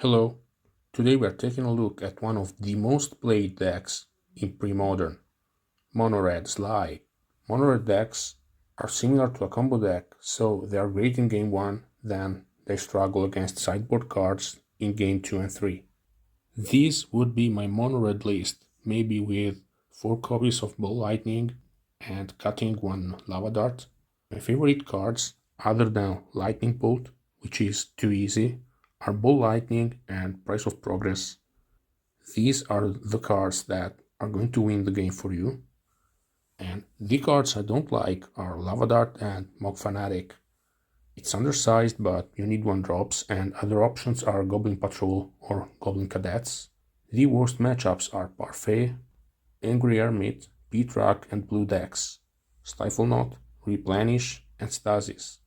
Hello, today we are taking a look at one of the most played decks in pre-modern, Monored Sligh. Monored decks are similar to a combo deck, so they are great in game 1, then they struggle against sideboard cards in game 2 and 3. These would be my Monored list, maybe with 4 copies of Ball Lightning and cutting 1 Lava Dart. My favorite cards, other than Lightning Bolt, which is too easy, are Ball Lightning and Price of Progress. These are the cards that are going to win the game for you. And the cards I don't like are Lava Dart and Mog Fanatic. It's undersized, but you need 1 drops, and other options are Goblin Patrol or Goblin Cadets. The worst matchups are Parfait, Angry Hermit, P-Track and Blue decks, Stifle Knot, Replenish, and Stasis.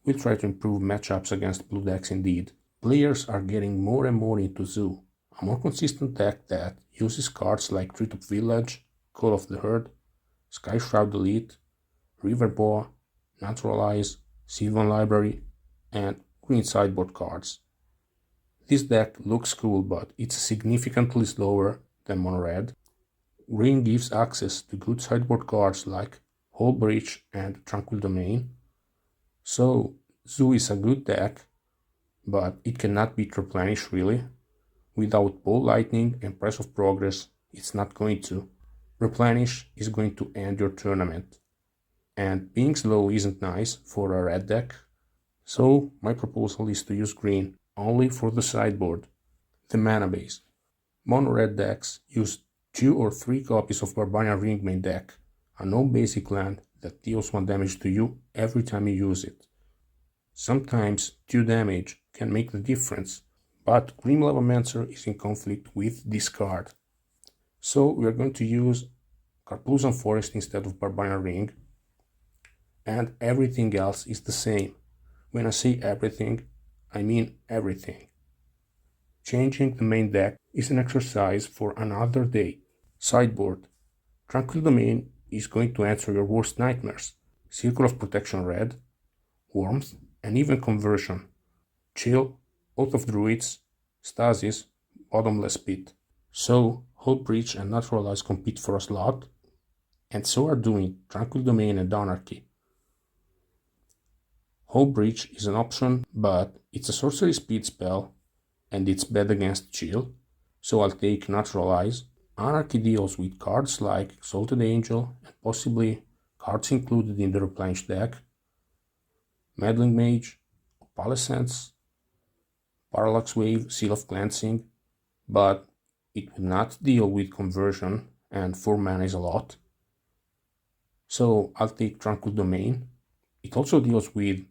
We'll try to improve matchups against blue decks indeed. Players are getting more and more into Zoo, a more consistent deck that uses cards like Treetop Village, Call of the Herd, Sky Shroud Elite, River Boa, Naturalize, Sylvan Library, and green sideboard cards. This deck looks cool, but it's significantly slower than Mono Red. Green gives access to good sideboard cards like Hull Breach and Tranquil Domain, so Zoo is a good deck, but it cannot beat Replenish really. Without Ball Lightning and Price of Progress, it's not going to. Replenish is going to end your tournament. And being slow isn't nice for a red deck, so my proposal is to use green only for the sideboard. The mana base. Mono red decks use 2 or 3 copies of Barbarian Ring main deck, a no-basic land that deals 1 damage to you every time you use it. Sometimes 2 damage can make the difference, but Grim Lavamancer is in conflict with this card. So we are going to use Karplusan Forest instead of Barbarian Ring, and everything else is the same. When I say everything, I mean everything. Changing the main deck is an exercise for another day. Sideboard. Tranquil Domain is going to answer your worst nightmares. Circle of Protection Red, Warmth, and even Conversion. Chill, Oath of Druids, Stasis, Bottomless Pit. So, Hull Breach and Naturalize compete for a slot, and so are doing Tranquil Domain and Anarchy. Hull Breach is an option, but it's a sorcery speed spell, and it's bad against Chill, so I'll take Naturalize. Anarchy deals with cards like Exalted Angel, and possibly cards included in the Replenish deck, Meddling Mage, Opalescence, Parallax Wave, Seal of Cleansing, but it would not deal with Conversion, and 4 mana is a lot. So I'll take Tranquil Domain. It also deals with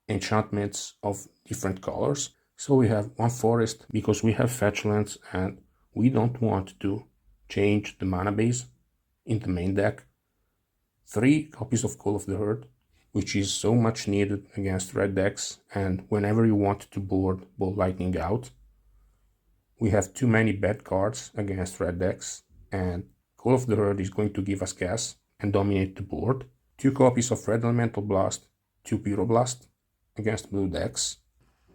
enchantments of different colors. So we have 1 forest because we have fetch lands and we don't want to change the mana base in the main deck. 3 copies of Call of the Herd, which is so much needed against red decks and whenever you want to board Ball Lightning out. We have too many bad cards against red decks, and Call of the Herd is going to give us gas and dominate the board. 2 copies of Red Elemental Blast, 2 Pyroblast against blue decks,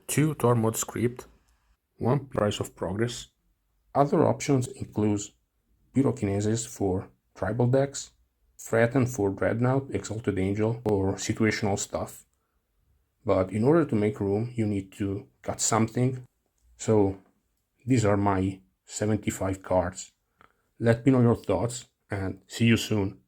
2 Tormod Script, 1 Price of Progress. Other options include Pyrokinesis for tribal decks, Threaten for Dreadnought, Exalted Angel, or situational stuff. But in order to make room, you need to cut something. So these are my 75 cards. Let me know your thoughts and see you soon.